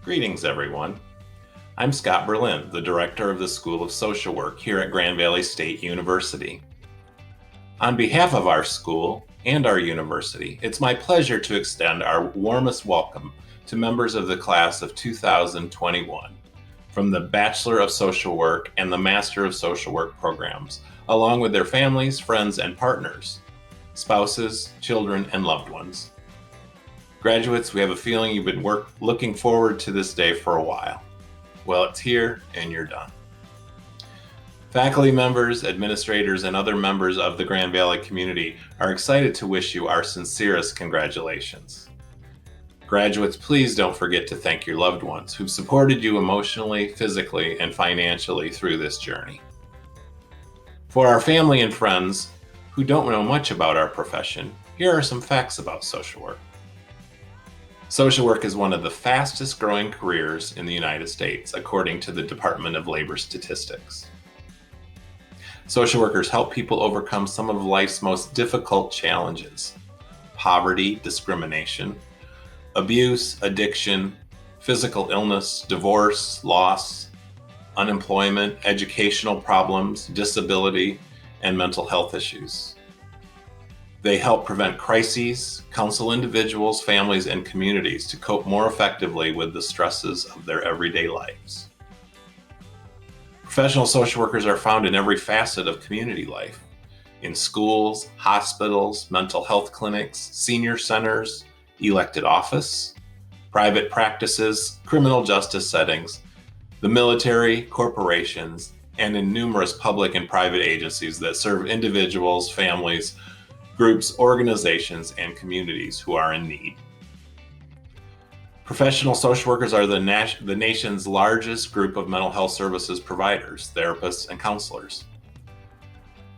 Greetings, everyone. I'm Scott Berlin, the Director of the School of Social Work here at Grand Valley State University. On behalf of our school and our university, it's my pleasure to extend our warmest welcome to members of the class of 2021 from the Bachelor of Social Work and the Master of Social Work programs, along with their families, friends, and partners, spouses, children, and loved ones. Graduates, we have a feeling you've been looking forward to this day for a while. Well, it's here and you're done. Faculty members, administrators, and other members of the Grand Valley community are excited to wish you our sincerest congratulations. Graduates, please don't forget to thank your loved ones who've supported you emotionally, physically, and financially through this journey. For our family and friends who don't know much about our profession, here are some facts about social work. Social work is one of the fastest growing careers in the United States, according to the Department of Labor Statistics. Social workers help people overcome some of life's most difficult challenges: poverty, discrimination, abuse, addiction, physical illness, divorce, loss, unemployment, educational problems, disability, and mental health issues. They help prevent crises, counsel individuals, families, and communities to cope more effectively with the stresses of their everyday lives. Professional social workers are found in every facet of community life, in schools, hospitals, mental health clinics, senior centers, elected office, private practices, criminal justice settings, the military, corporations, and in numerous public and private agencies that serve individuals, families, groups, organizations, and communities who are in need. Professional social workers are the nation's largest group of mental health services providers, therapists, and counselors.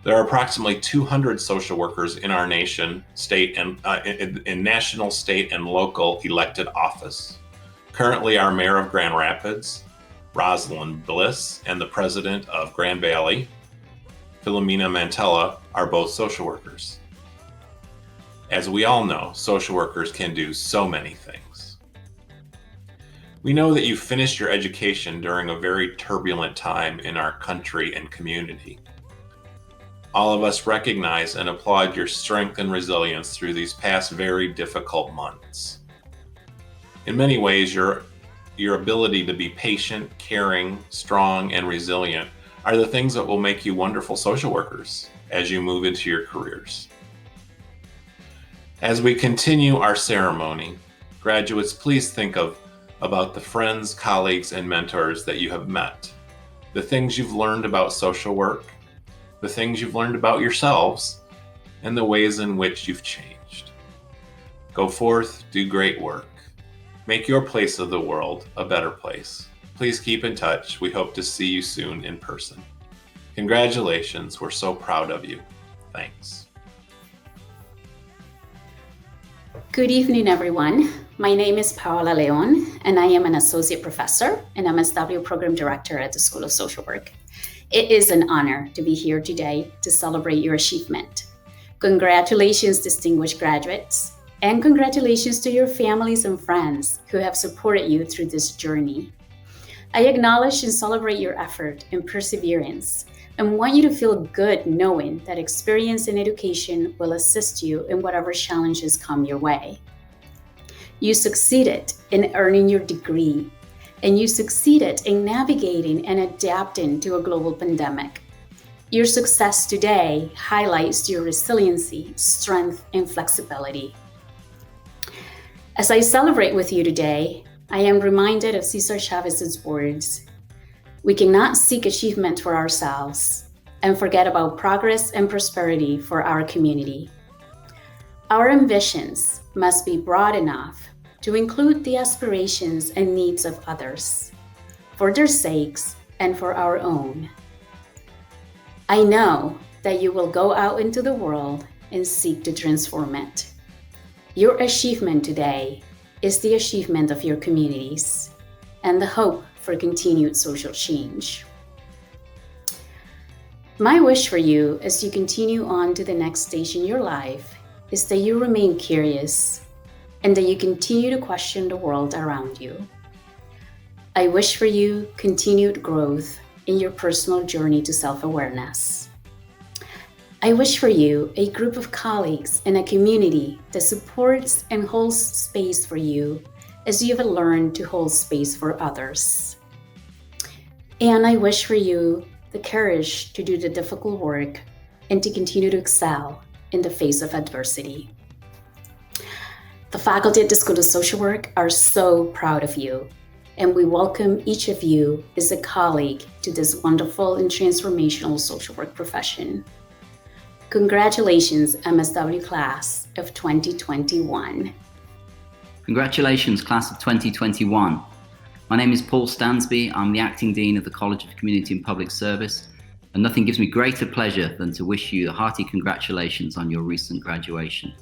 There are approximately 200 social workers in our nation, state, and in national, state, and local elected office. Currently, our Mayor of Grand Rapids, Rosalind Bliss, and the President of Grand Valley, Philomena Mantella, are both social workers. As we all know, social workers can do so many things. We know that you finished your education during a very turbulent time in our country and community. All of us recognize and applaud your strength and resilience through these past very difficult months. In many ways, your ability to be patient, caring, strong, and resilient are the things that will make you wonderful social workers as you move into your careers. As we continue our ceremony, graduates, please think about the friends, colleagues, and mentors that you have met, the things you've learned about social work, the things you've learned about yourselves, and the ways in which you've changed. Go forth, do great work. Make your place of the world a better place. Please keep in touch. We hope to see you soon in person. Congratulations. We're so proud of you. Thanks. Good evening, everyone. My name is Paola Leon, and I am an associate professor and MSW program director at the School of Social Work. It is an honor to be here today to celebrate your achievement. Congratulations, distinguished graduates, and congratulations to your families and friends who have supported you through this journey. I acknowledge and celebrate your effort and perseverance and want you to feel good knowing that experience and education will assist you in whatever challenges come your way. You succeeded in earning your degree, and you succeeded in navigating and adapting to a global pandemic. Your success today highlights your resiliency, strength, and flexibility. As I celebrate with you today, I am reminded of Cesar Chavez's words: "We cannot seek achievement for ourselves and forget about progress and prosperity for our community." Our ambitions must be broad enough to include the aspirations and needs of others, for their sakes and for our own. I know that you will go out into the world and seek to transform it. Your achievement today is the achievement of your communities and the hope for continued social change. My wish for you as you continue on to the next stage in your life is that you remain curious and that you continue to question the world around you. I wish for you continued growth in your personal journey to self-awareness. I wish for you a group of colleagues and a community that supports and holds space for you as you have learned to hold space for others. And I wish for you the courage to do the difficult work and to continue to excel in the face of adversity. The faculty at the School of Social Work are so proud of you, and we welcome each of you as a colleague to this wonderful and transformational social work profession. Congratulations, MSW class of 2021. Congratulations, class of 2021. My name is Paul Stansby. I'm the Acting Dean of the College of Community and Public Service, and nothing gives me greater pleasure than to wish you a hearty congratulations on your recent graduation.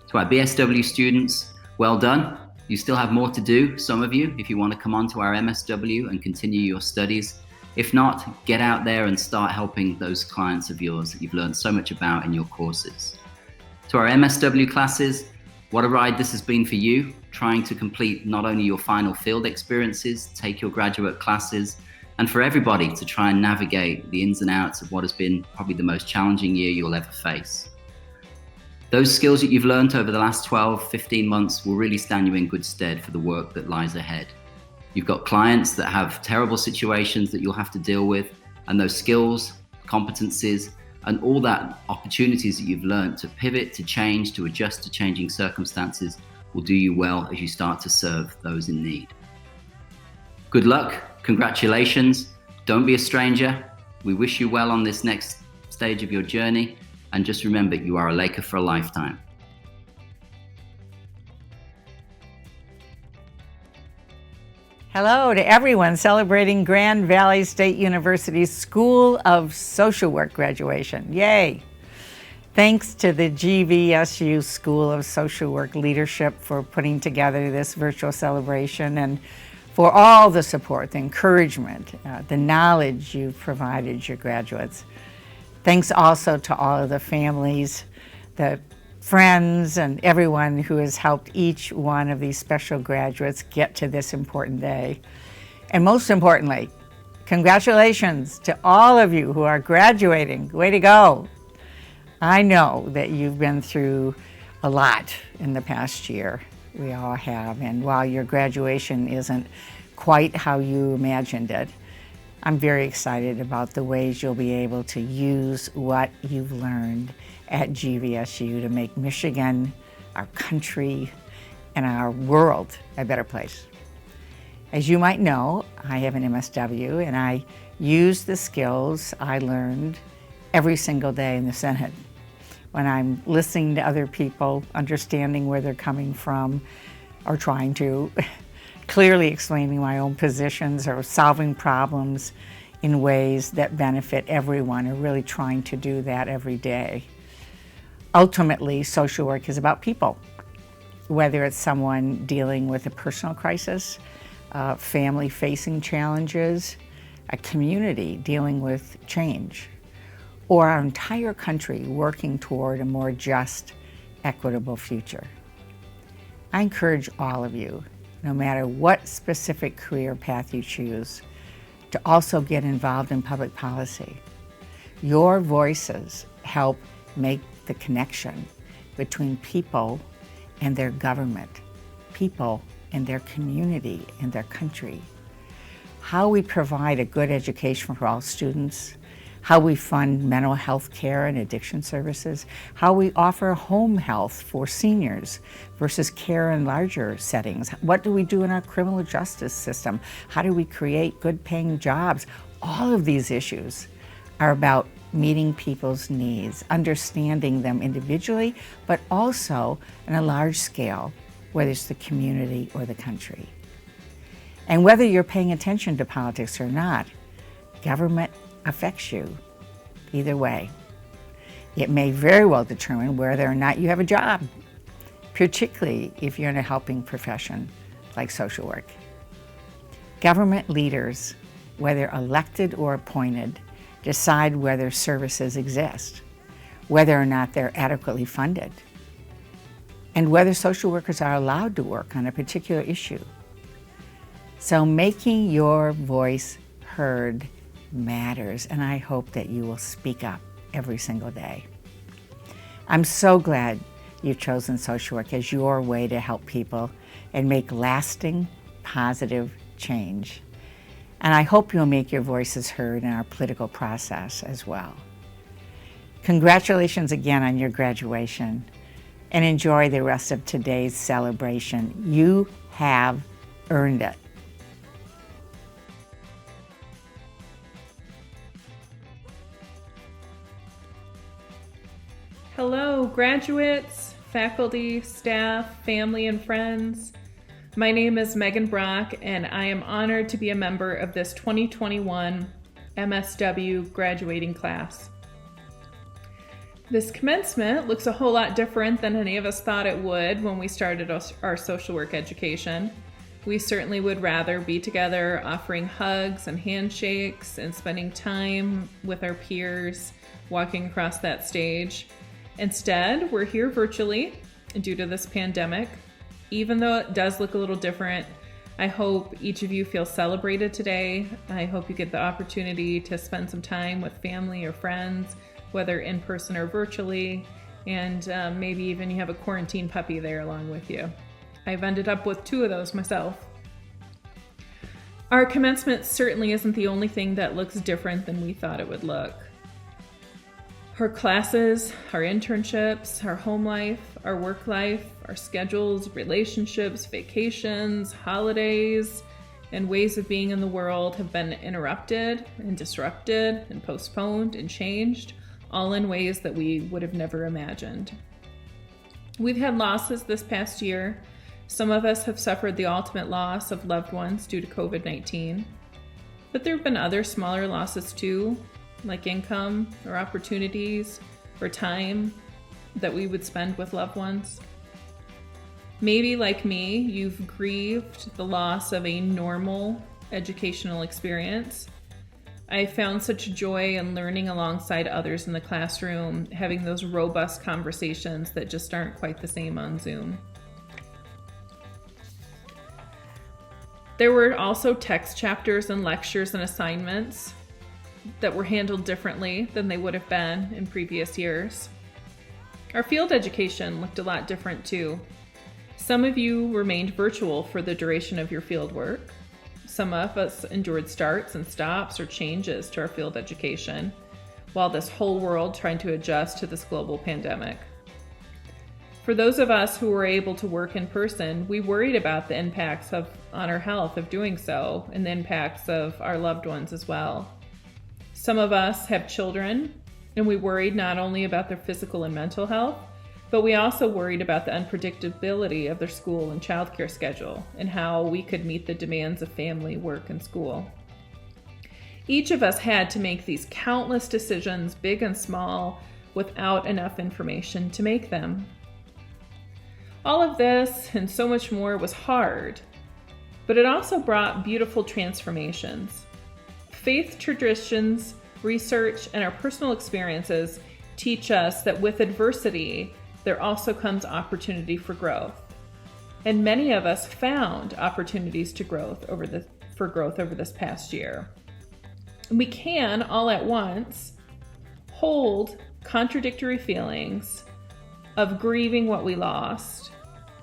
To our BSW students, well done. You still have more to do, some of you, if you want to come on to our MSW and continue your studies. If not, get out there and start helping those clients of yours that you've learned so much about in your courses. To our MSW classes, what a ride this has been for you, trying to complete not only your final field experiences, take your graduate classes, and for everybody to try and navigate the ins and outs of what has been probably the most challenging year you'll ever face. Those skills that you've learned over the last 12, 15 months will really stand you in good stead for the work that lies ahead. You've got clients that have terrible situations that you'll have to deal with, and those skills, competencies, and all that opportunities that you've learned to pivot, to change, to adjust to changing circumstances will do you well as you start to serve those in need. Good luck, congratulations, don't be a stranger. We wish you well on this next stage of your journey, and just remember, you are a Laker for a lifetime. Hello to everyone celebrating Grand Valley State University's School of Social Work graduation. Yay! Thanks to the GVSU School of Social Work leadership for putting together this virtual celebration and for all the support, the encouragement, the knowledge you've provided your graduates. Thanks also to all of the families, the friends, and everyone who has helped each one of these special graduates get to this important day. And most importantly, congratulations to all of you who are graduating. Way to go. I know that you've been through a lot in the past year. We all have. And while your graduation isn't quite how you imagined it, I'm very excited about the ways you'll be able to use what you've learned at GVSU to make Michigan, our country, and our world a better place. As you might know, I have an MSW, and I use the skills I learned every single day in the Senate. When I'm listening to other people, understanding where they're coming from, or trying to, clearly explaining my own positions or solving problems in ways that benefit everyone, or really trying to do that every day. Ultimately, social work is about people, whether it's someone dealing with a personal crisis, family facing challenges, a community dealing with change, or our entire country working toward a more just, equitable future. I encourage all of you, no matter what specific career path you choose, to also get involved in public policy. Your voices help make the connection between people and their government, people and their community and their country. How we provide a good education for all students, how we fund mental health care and addiction services, how we offer home health for seniors versus care in larger settings. What do we do in our criminal justice system? How do we create good paying jobs? All of these issues are about meeting people's needs, understanding them individually, but also on a large scale, whether it's the community or the country. And whether you're paying attention to politics or not, government affects you either way. It may very well determine whether or not you have a job, particularly if you're in a helping profession like social work. Government leaders, whether elected or appointed, decide whether services exist, whether or not they're adequately funded, and whether social workers are allowed to work on a particular issue. So making your voice heard matters, and I hope that you will speak up every single day. I'm so glad you've chosen social work as your way to help people and make lasting, positive change. And I hope you'll make your voices heard in our political process as well. Congratulations again on your graduation, and enjoy the rest of today's celebration. You have earned it. Hello, graduates, faculty, staff, family, and friends. My name is Megan Brock, and I am honored to be a member of this 2021 MSW graduating class. This commencement looks a whole lot different than any of us thought it would when we started our social work education. We certainly would rather be together offering hugs and handshakes and spending time with our peers walking across that stage. Instead, we're here virtually due to this pandemic. Even though it does look a little different, I hope each of you feel celebrated today. I hope you get the opportunity to spend some time with family or friends, whether in person or virtually, and maybe even you have a quarantine puppy there along with you. I've ended up with 2 of those myself. Our commencement certainly isn't the only thing that looks different than we thought it would look. Our classes, our internships, our home life, our work life, our schedules, relationships, vacations, holidays, and ways of being in the world have been interrupted and disrupted and postponed and changed, all in ways that we would have never imagined. We've had losses this past year. Some of us have suffered the ultimate loss of loved ones due to COVID-19, but there have been other smaller losses too, like income or opportunities or time that we would spend with loved ones. Maybe like me, you've grieved the loss of a normal educational experience. I found such joy in learning alongside others in the classroom, having those robust conversations that just aren't quite the same on Zoom. There were also text chapters and lectures and assignments that were handled differently than they would have been in previous years. Our field education looked a lot different too. Some of you remained virtual for the duration of your field work. Some of us endured starts and stops or changes to our field education, while this whole world tried to adjust to this global pandemic. For those of us who were able to work in person, we worried about the impacts on our health of doing so, and the impacts of our loved ones as well. Some of us have children, and we worried not only about their physical and mental health, but we also worried about the unpredictability of their school and childcare schedule and how we could meet the demands of family, work, and school. Each of us had to make these countless decisions, big and small, without enough information to make them. All of this and so much more was hard, but it also brought beautiful transformations. Faith traditions, research, and our personal experiences teach us that with adversity, there also comes opportunity for growth. And many of us found opportunities for growth over this past year. We can, all at once, hold contradictory feelings of grieving what we lost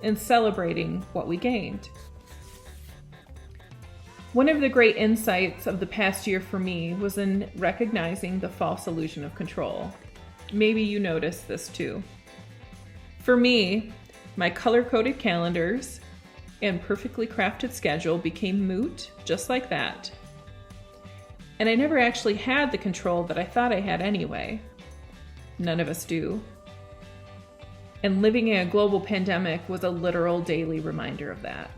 and celebrating what we gained. One of the great insights of the past year for me was in recognizing the false illusion of control. Maybe you noticed this too. For me, my color-coded calendars and perfectly crafted schedule became moot just like that. And I never actually had the control that I thought I had anyway. None of us do. And living in a global pandemic was a literal daily reminder of that.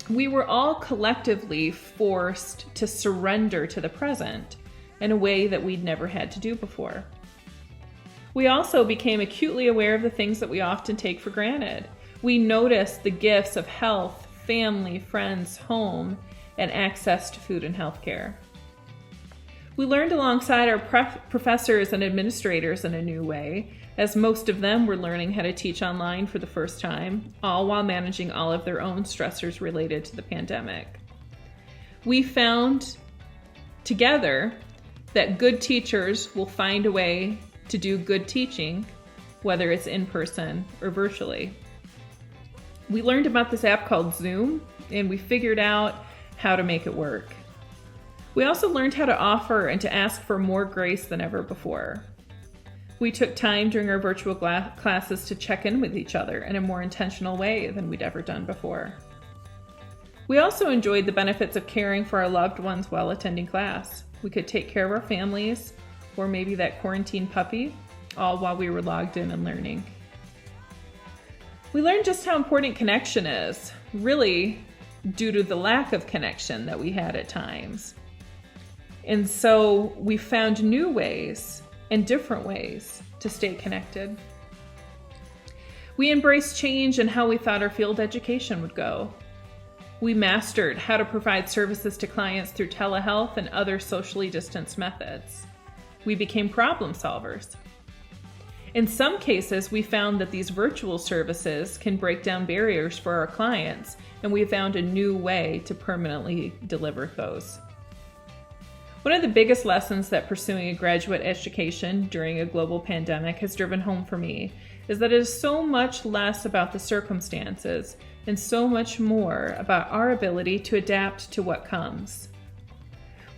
We were all collectively forced to surrender to the present in a way that we'd never had to do before. We also became acutely aware of the things that we often take for granted. We noticed the gifts of health, family, friends, home, and access to food and healthcare. We learned alongside our professors and administrators in a new way, as most of them were learning how to teach online for the first time, all while managing all of their own stressors related to the pandemic. We found together that good teachers will find a way to do good teaching, whether it's in person or virtually. We learned about this app called Zoom, and we figured out how to make it work. We also learned how to offer and to ask for more grace than ever before. We took time during our virtual classes to check in with each other in a more intentional way than we'd ever done before. We also enjoyed the benefits of caring for our loved ones while attending class. We could take care of our families, or maybe that quarantine puppy, all while we were logged in and learning. We learned just how important connection is, really due to the lack of connection that we had at times. And so we found new ways and different ways to stay connected. We embraced change in how we thought our field education would go. We mastered how to provide services to clients through telehealth and other socially distanced methods. We became problem solvers. In some cases, we found that these virtual services can break down barriers for our clients, and we found a new way to permanently deliver those. One of the biggest lessons that pursuing a graduate education during a global pandemic has driven home for me is that it is so much less about the circumstances and so much more about our ability to adapt to what comes.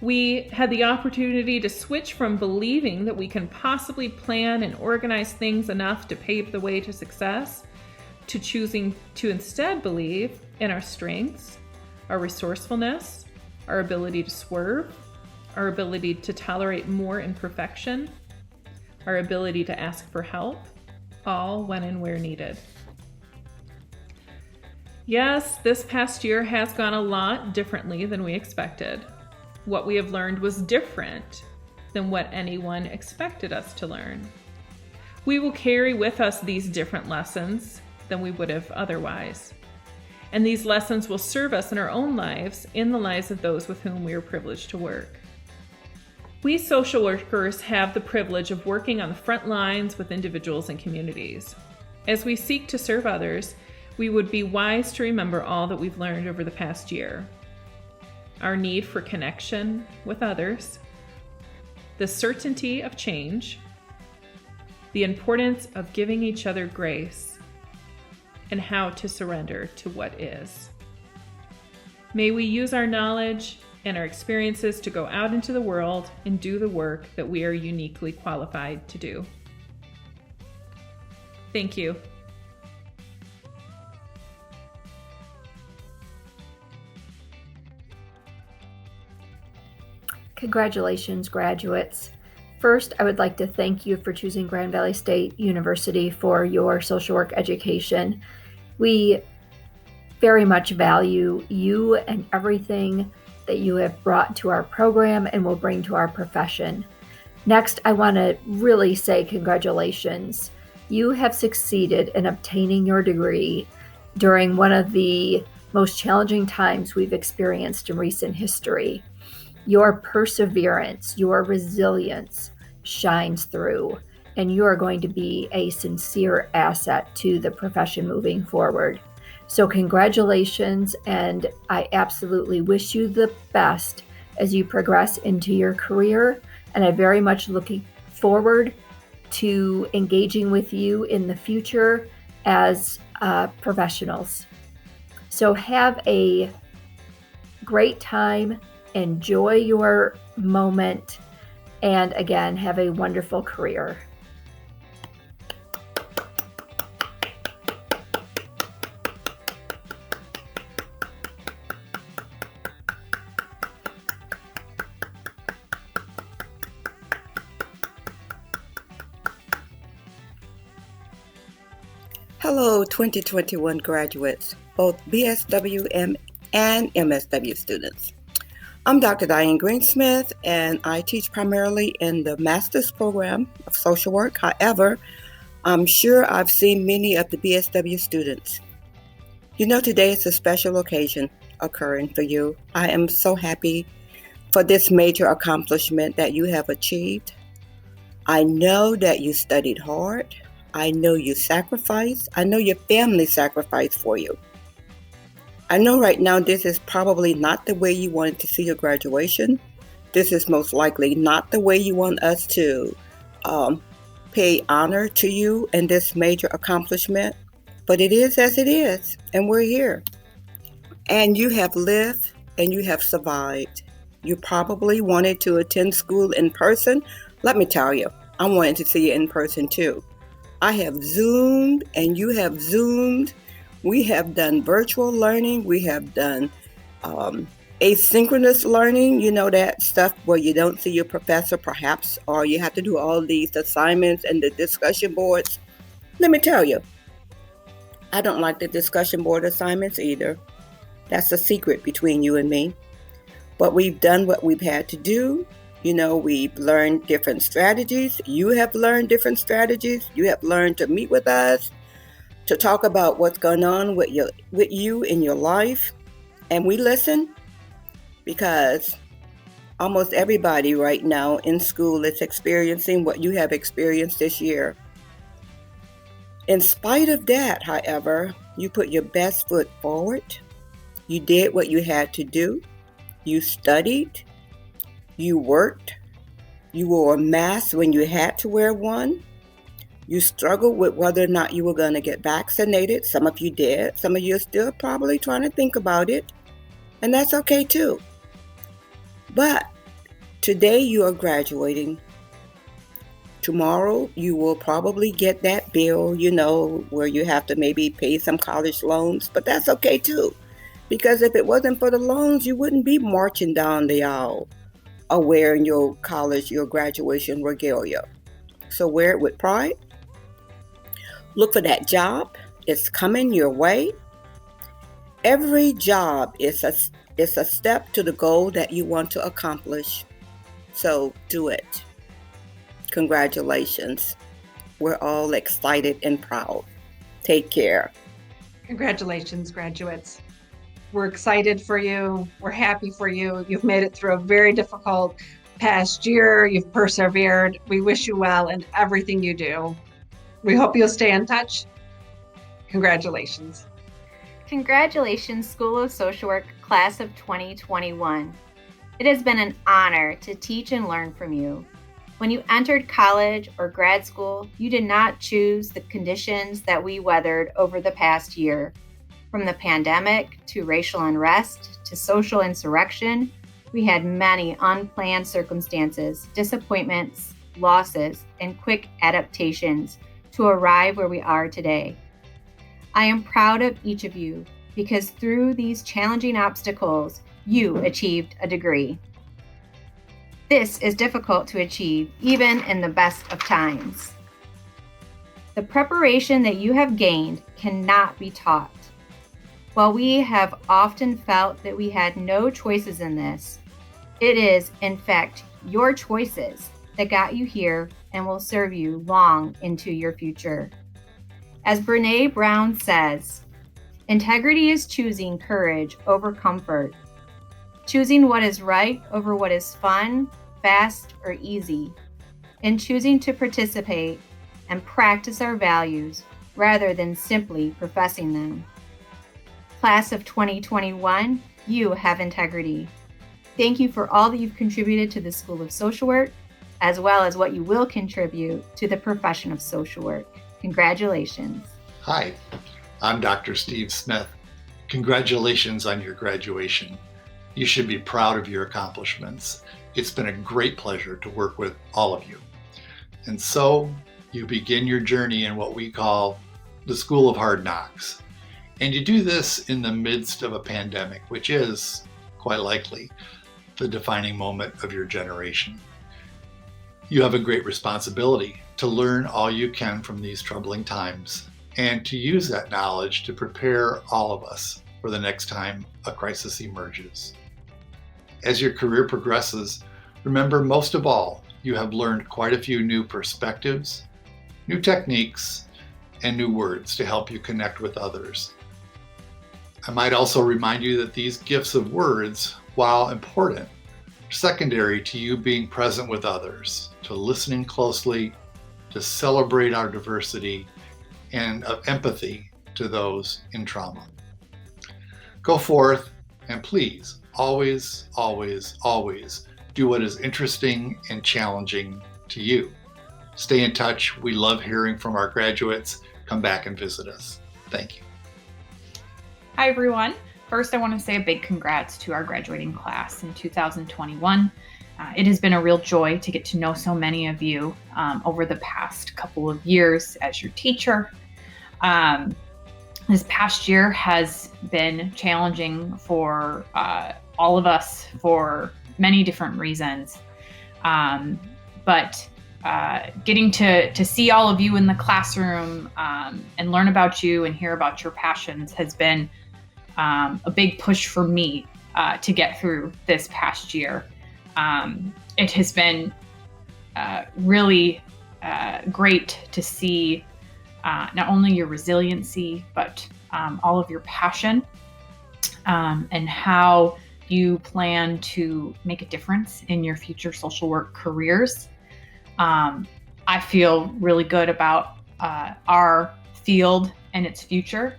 We had the opportunity to switch from believing that we can possibly plan and organize things enough to pave the way to success to choosing to instead believe in our strengths, our resourcefulness, our ability to swerve, our ability to tolerate more imperfection, our ability to ask for help, all when and where needed. Yes, this past year has gone a lot differently than we expected. What we have learned was different than what anyone expected us to learn. We will carry with us these different lessons than we would have otherwise. And these lessons will serve us in our own lives, in the lives of those with whom we are privileged to work. We social workers have the privilege of working on the front lines with individuals and communities. As we seek to serve others, we would be wise to remember all that we've learned over the past year. Our need for connection with others, the certainty of change, the importance of giving each other grace, and how to surrender to what is. May we use our knowledge and our experiences to go out into the world and do the work that we are uniquely qualified to do. Thank you. Congratulations, graduates. First, I would like to thank you for choosing Grand Valley State University for your social work education. We very much value you and everything that you have brought to our program and will bring to our profession. Next, I want to really say congratulations. You have succeeded in obtaining your degree during one of the most challenging times we've experienced in recent history. Your perseverance, your resilience shines through, and you are going to be a sincere asset to the profession moving forward. So congratulations, and I absolutely wish you the best as you progress into your career, and I'm very much looking forward to engaging with you in the future as professionals. So have a great time. Enjoy your moment, and again, have a wonderful career. Hello, 2021 graduates, both BSW and MSW students. I'm Dr. Diane Greensmith, and I teach primarily in the master's program of social work. However, I'm sure I've seen many of the BSW students. You know, today is a special occasion occurring for you. I am so happy for this major accomplishment that you have achieved. I know that you studied hard. I know you sacrificed. I know your family sacrificed for you. I know right now this is probably not the way you wanted to see your graduation. This is most likely not the way you want us to pay honor to you in this major accomplishment, but it is as it is, and we're here. And you have lived and you have survived. You probably wanted to attend school in person. Let me tell you, I wanted to see you in person too. I have Zoomed and you have Zoomed. We have done virtual learning. We have done asynchronous learning, that stuff where you don't see your professor perhaps, or you have to do all these assignments and the discussion boards. Let me tell you, I don't like the discussion board assignments either. That's a secret between you and me. But we've done what we've had to do. We've learned different strategies. You have learned different strategies. You have learned to meet with us, to talk about what's going on with you in your life. And we listen, because almost everybody right now in school is experiencing what you have experienced this year. In spite of that, however, you put your best foot forward. You did what you had to do. You studied. You worked. You wore a mask when you had to wear one. You struggled with whether or not you were going to get vaccinated. Some of you did. Some of you are still probably trying to think about it. And that's okay too. But today you are graduating. Tomorrow you will probably get that bill, where you have to maybe pay some college loans. But that's okay too. Because if it wasn't for the loans, you wouldn't be marching down the aisle or wearing your graduation regalia. So wear it with pride. Look for that job. It's coming your way. Every job is a step to the goal that you want to accomplish. So do it. Congratulations. We're all excited and proud. Take care. Congratulations, graduates. We're excited for you. We're happy for you. You've made it through a very difficult past year. You've persevered. We wish you well in everything you do. We hope you'll stay in touch. Congratulations. Congratulations, School of Social Work, Class of 2021. It has been an honor to teach and learn from you. When you entered college or grad school, you did not choose the conditions that we weathered over the past year. From the pandemic to racial unrest to social insurrection, we had many unplanned circumstances, disappointments, losses, and quick adaptations to arrive where we are today. I am proud of each of you because through these challenging obstacles, you achieved a degree. This is difficult to achieve even in the best of times. The preparation that you have gained cannot be taught. While we have often felt that we had no choices in this, it is, in fact, your choices that got you here and will serve you long into your future. As Brené Brown says, integrity is choosing courage over comfort, choosing what is right over what is fun, fast, or easy, and choosing to participate and practice our values rather than simply professing them. Class of 2021, you have integrity. Thank you for all that you've contributed to the School of Social Work, as well as what you will contribute to the profession of social work. Congratulations. Hi, I'm Dr. Steve Smith. Congratulations on your graduation. You should be proud of your accomplishments. It's been a great pleasure to work with all of you. And so you begin your journey in what we call the School of Hard Knocks. And you do this in the midst of a pandemic, which is, quite likely, the defining moment of your generation. You have a great responsibility to learn all you can from these troubling times and to use that knowledge to prepare all of us for the next time a crisis emerges. As your career progresses, remember most of all, you have learned quite a few new perspectives, new techniques, and new words to help you connect with others. I might also remind you that these gifts of words, while important, are secondary to you being present with others, to listening closely, to celebrate our diversity, and of empathy to those in trauma. Go forth and please always, always, always do what is interesting and challenging to you. Stay in touch. We love hearing from our graduates. Come back and visit us. Thank you. Hi, everyone. First, I want to say a big congrats to our graduating class in 2021. It has been a real joy to get to know so many of you over the past couple of years as your teacher. This past year has been challenging for all of us for many different reasons. But getting to see all of you in the classroom and learn about you and hear about your passions has been a big push for me to get through this past year. It has been really great to see not only your resiliency, but all of your passion and how you plan to make a difference in your future social work careers. I feel really good about our field and its future,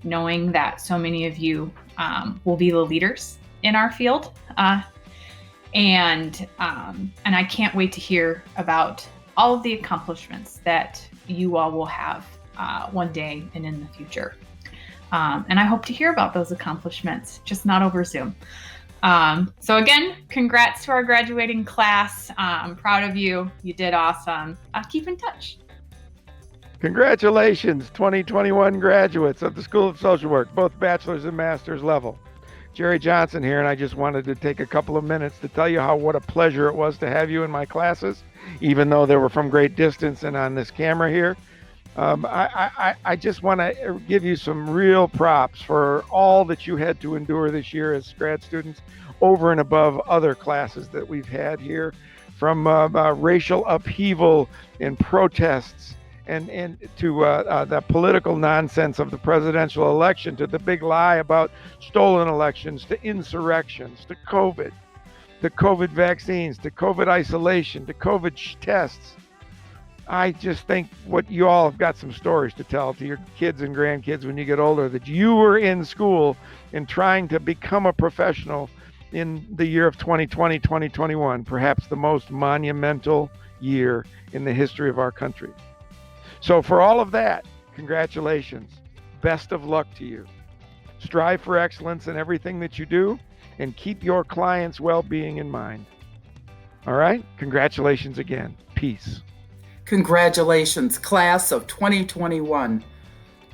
knowing that so many of you will be the leaders in our field. And I can't wait to hear about all of the accomplishments that you all will have one day and in the future. And I hope to hear about those accomplishments, just not over Zoom. So again, congrats to our graduating class. I'm proud of you. You did awesome. Keep in touch. Congratulations, 2021 graduates of the School of Social Work, both bachelor's and master's level. Jerry Johnson here, and I just wanted to take a couple of minutes to tell you what a pleasure it was to have you in my classes, even though they were from great distance and on this camera here. I just want to give you some real props for all that you had to endure this year as grad students, over and above other classes that we've had here, from racial upheaval and protests and to the political nonsense of the presidential election, to the big lie about stolen elections, to insurrections, to COVID vaccines, to COVID isolation, to COVID tests. I just think what you all have got some stories to tell to your kids and grandkids when you get older, that you were in school and trying to become a professional in the year of 2020, 2021, perhaps the most monumental year in the history of our country. So for all of that, congratulations. Best of luck to you. Strive for excellence in everything that you do and keep your clients' well-being in mind. All right? Congratulations again. Peace. Congratulations, class of 2021.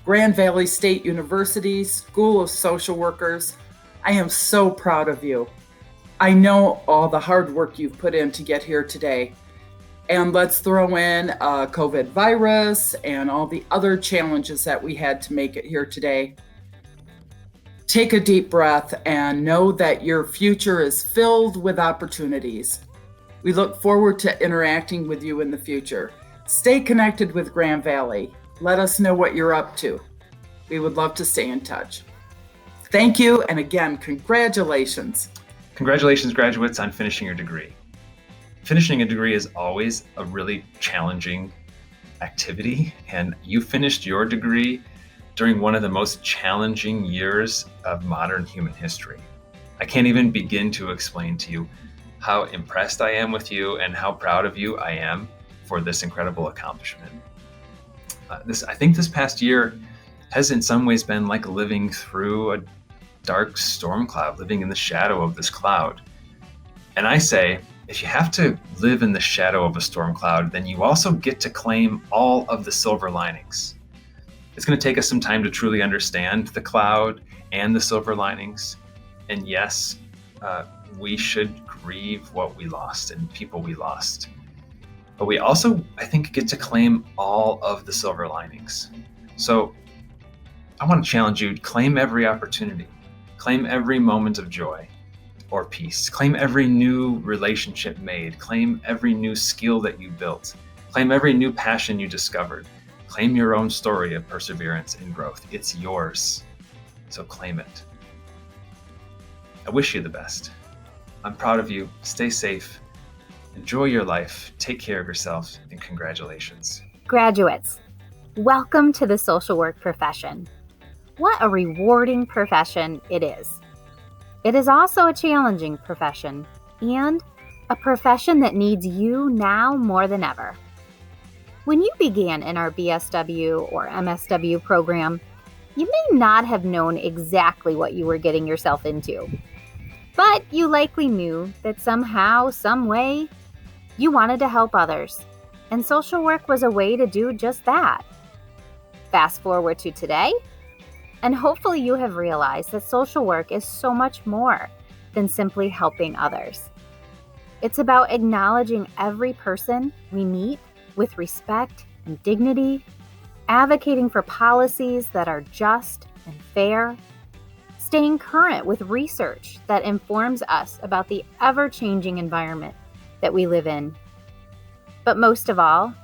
Grand Valley State University School of Social Workers, I am so proud of you. I know all the hard work you've put in to get here today. And let's throw in COVID virus and all the other challenges that we had to make it here today. Take a deep breath and know that your future is filled with opportunities. We look forward to interacting with you in the future. Stay connected with Grand Valley. Let us know what you're up to. We would love to stay in touch. Thank you, and again, congratulations. Congratulations, graduates, on finishing your degree. Finishing a degree is always a really challenging activity, and you finished your degree during one of the most challenging years of modern human history. I can't even begin to explain to you how impressed I am with you and how proud of you I am for this incredible accomplishment. I think this past year has in some ways been like living through a dark storm cloud, living in the shadow of this cloud. And I say, if you have to live in the shadow of a storm cloud, then you also get to claim all of the silver linings. It's going to take us some time to truly understand the cloud and the silver linings. And yes, we should grieve what we lost and people we lost. But we also, I think, get to claim all of the silver linings. So I want to challenge you, claim every opportunity, claim every moment of joy or peace, claim every new relationship made, claim every new skill that you built, claim every new passion you discovered, claim your own story of perseverance and growth. It's yours, so claim it. I wish you the best. I'm proud of you. Stay safe. Enjoy your life. Take care of yourself, and congratulations. Graduates, welcome to the social work profession. What a rewarding profession it is. It is also a challenging profession and a profession that needs you now more than ever. When you began in our BSW or MSW program, you may not have known exactly what you were getting yourself into, but you likely knew that somehow, some way, you wanted to help others, and social work was a way to do just that. Fast forward to today, and hopefully you have realized that social work is so much more than simply helping others. It's about acknowledging every person we meet with respect and dignity, advocating for policies that are just and fair, staying current with research that informs us about the ever-changing environment that we live in. But most of all,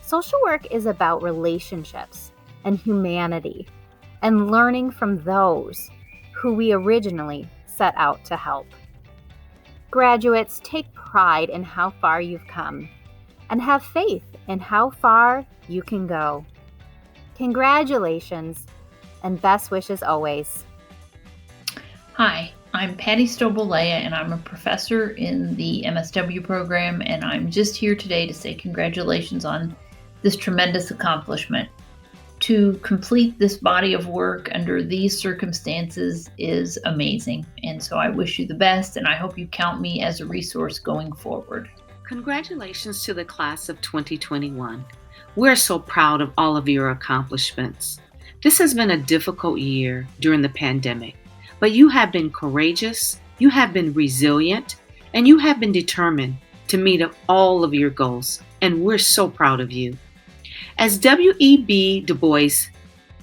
social work is about relationships and humanity and learning from those who we originally set out to help. Graduates, take pride in how far you've come and have faith in how far you can go. Congratulations and best wishes always. Hi, I'm Patty Stobolea and I'm a professor in the MSW program, and I'm just here today to say congratulations on this tremendous accomplishment. To complete this body of work under these circumstances is amazing, and so I wish you the best, and I hope you count me as a resource going forward. Congratulations to the class of 2021. We're so proud of all of your accomplishments. This has been a difficult year during the pandemic, but you have been courageous, you have been resilient, and you have been determined to meet all of your goals, and we're so proud of you. As W.E.B. Du Bois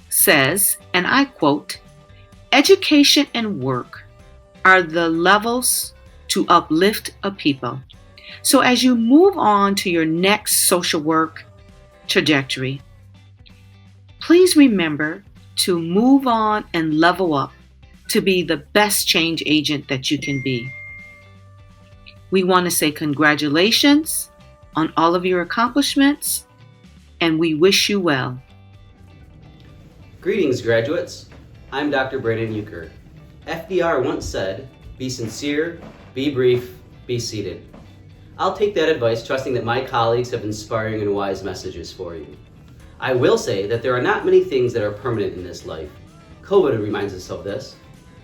says, and I quote, "Education and work are the levels to uplift a people." So as you move on to your next social work trajectory, please remember to move on and level up to be the best change agent that you can be. We want to say congratulations on all of your accomplishments, and we wish you well. Greetings, graduates. I'm Dr. Brandon Euchre. FDR once said, "Be sincere, be brief, be seated." I'll take that advice, trusting that my colleagues have inspiring and wise messages for you. I will say that there are not many things that are permanent in this life. COVID reminds us of this,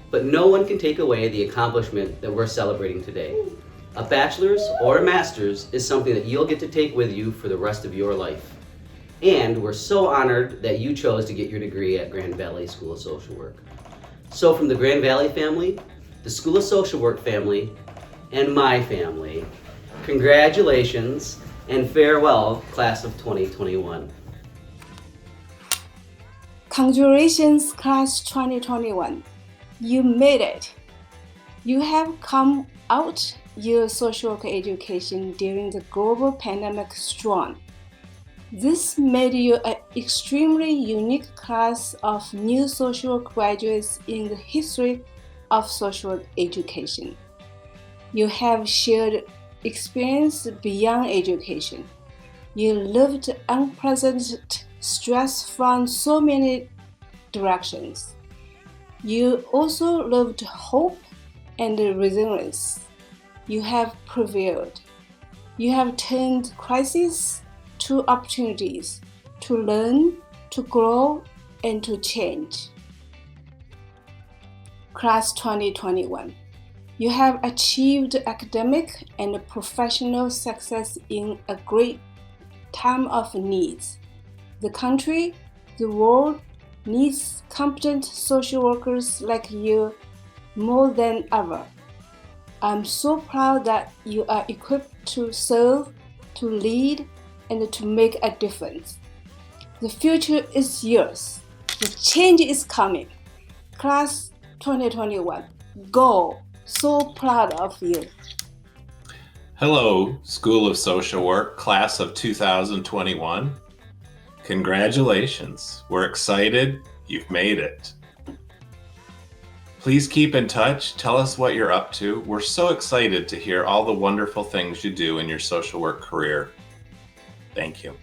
but no one can take away the accomplishment that we're celebrating today. A bachelor's or a master's is something that you'll get to take with you for the rest of your life. And we're so honored that you chose to get your degree at Grand Valley School of Social Work. So from the Grand Valley family, the School of Social Work family, and my family, congratulations and farewell, class of 2021. Congratulations, class 2021. You made it. You have come out your social work education during the global pandemic strong. This made you an extremely unique class of new social work graduates in the history of social work education. You have shared experience beyond education. You lived unprecedented stress from so many directions. You also lived hope and resilience. You have prevailed. You have turned crises to opportunities to learn, to grow, and to change. Class 2021. You have achieved academic and professional success in a great time of needs. The country, the world needs competent social workers like you more than ever. I'm so proud that you are equipped to serve, to lead, and to make a difference. The future is yours. The change is coming. Class 2021, go! So proud of you. Hello, School of Social Work, class of 2021. Congratulations. We're excited. You've made it. Please keep in touch. Tell us what you're up to. We're so excited to hear all the wonderful things you do in your social work career. Thank you.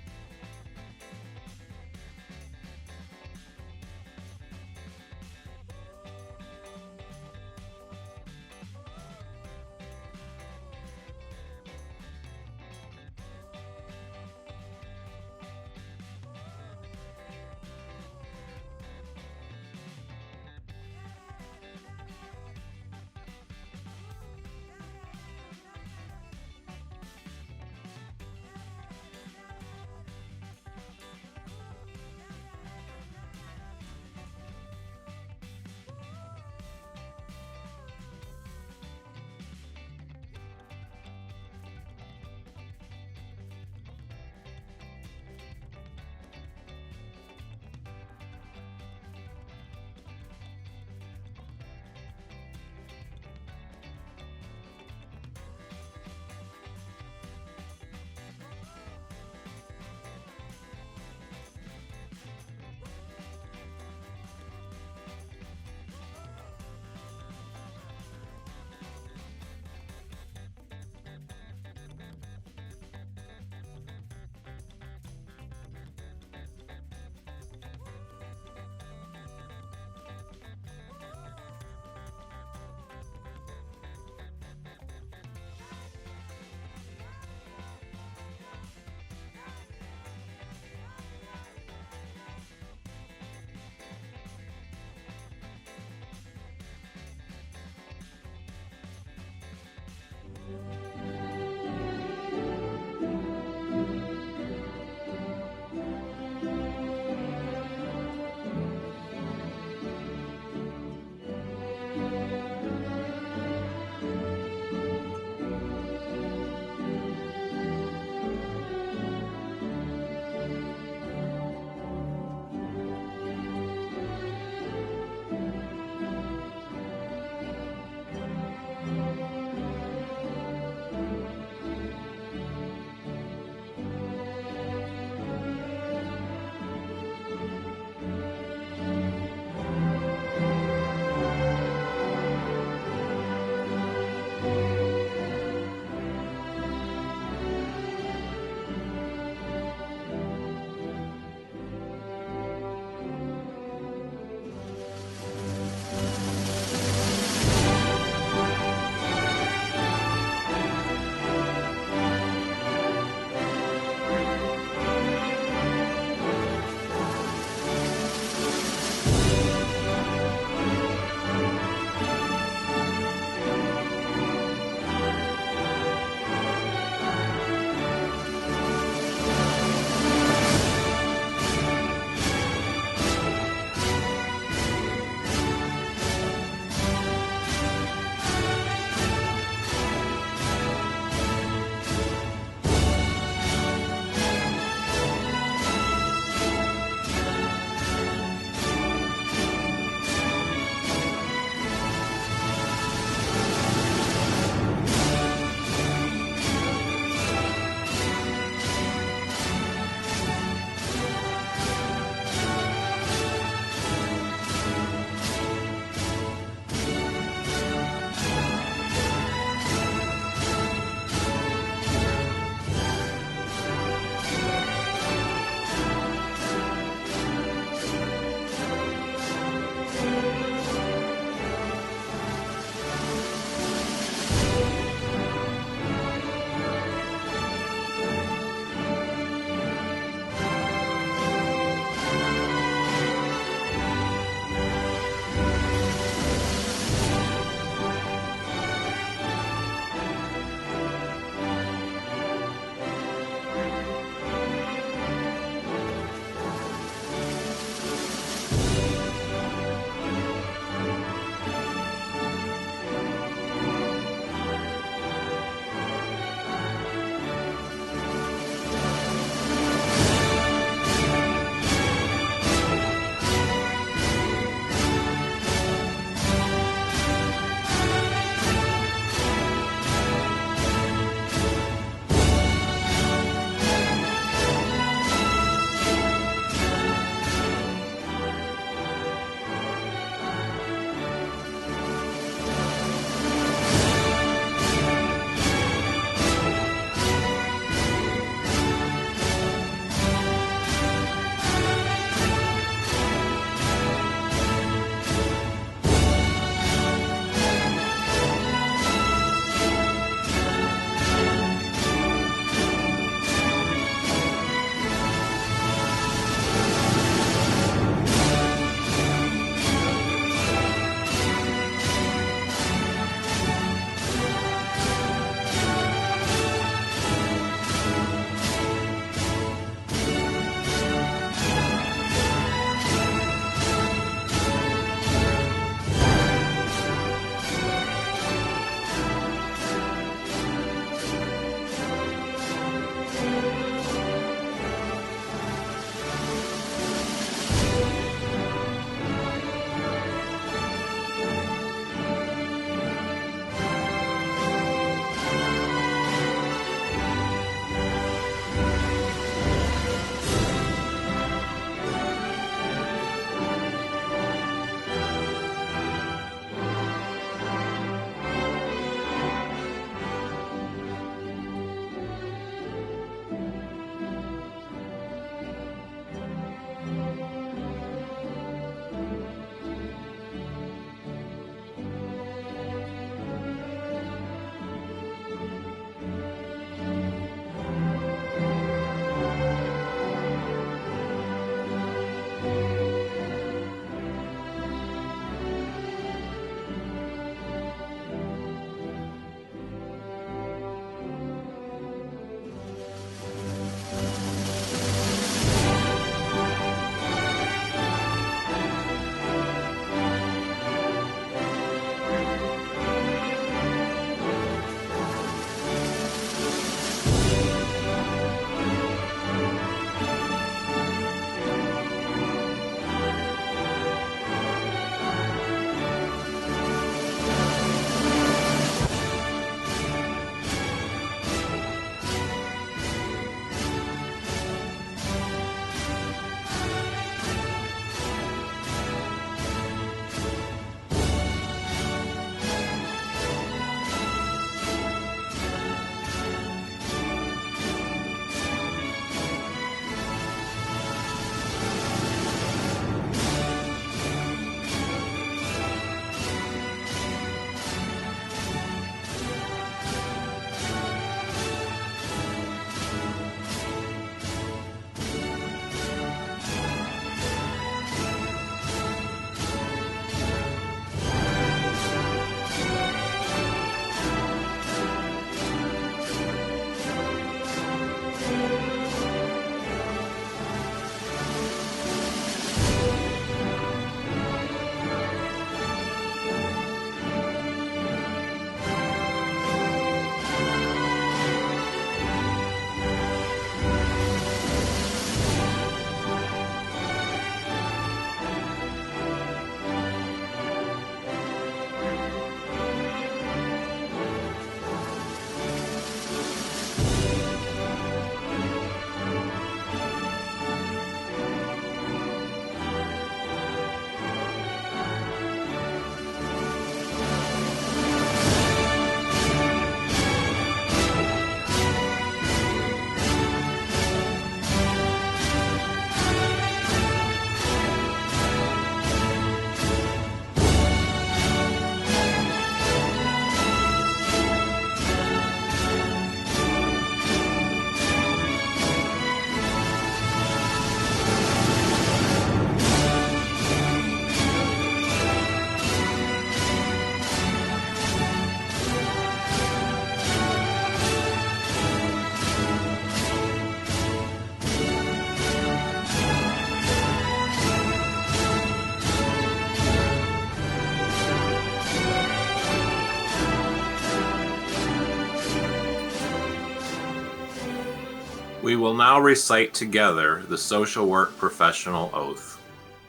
We will now recite together the social work professional oath.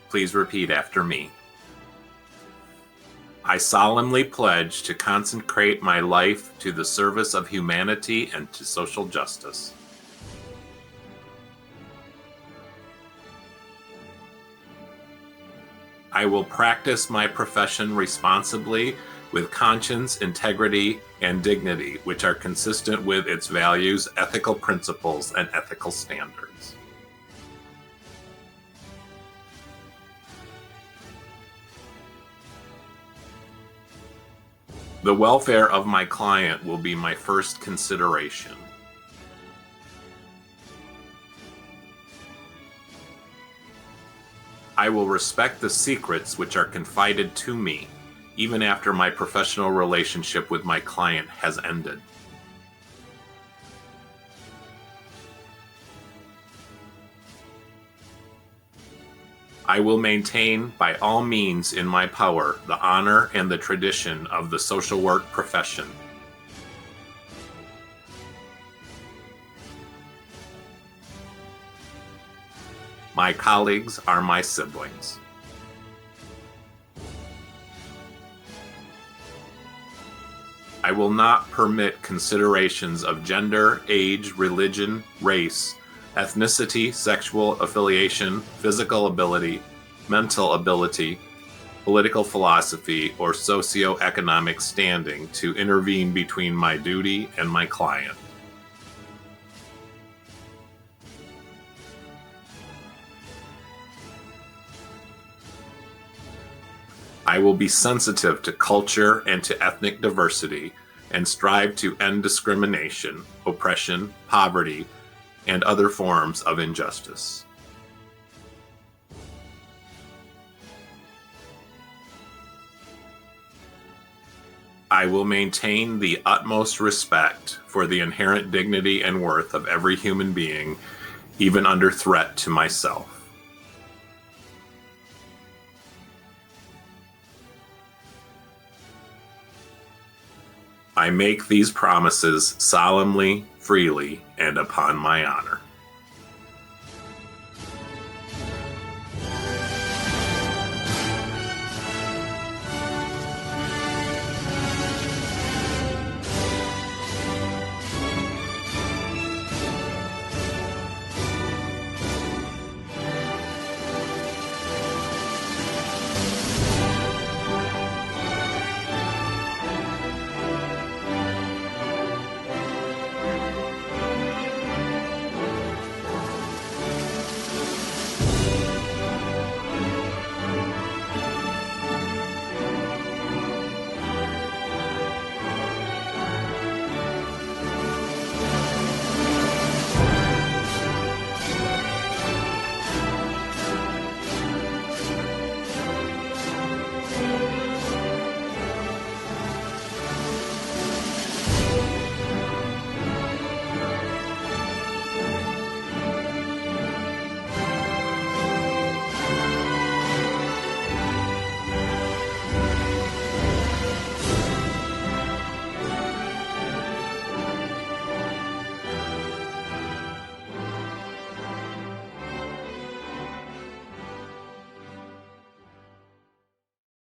Please repeat after me. I solemnly pledge to consecrate my life to the service of humanity and to social justice. I will practice my profession responsibly with conscience, integrity, and dignity, which are consistent with its values, ethical principles, and ethical standards. The welfare of my client will be my first consideration. I will respect the secrets which are confided to me, even after my professional relationship with my client has ended. I will maintain by all means in my power the honor and the tradition of the social work profession. My colleagues are my siblings. I will not permit considerations of gender, age, religion, race, ethnicity, sexual affiliation, physical ability, mental ability, political philosophy, or socioeconomic standing to intervene between my duty and my client. I will be sensitive to culture and to ethnic diversity and strive to end discrimination, oppression, poverty, and other forms of injustice. I will maintain the utmost respect for the inherent dignity and worth of every human being, even under threat to myself. I make these promises solemnly, freely, and upon my honor.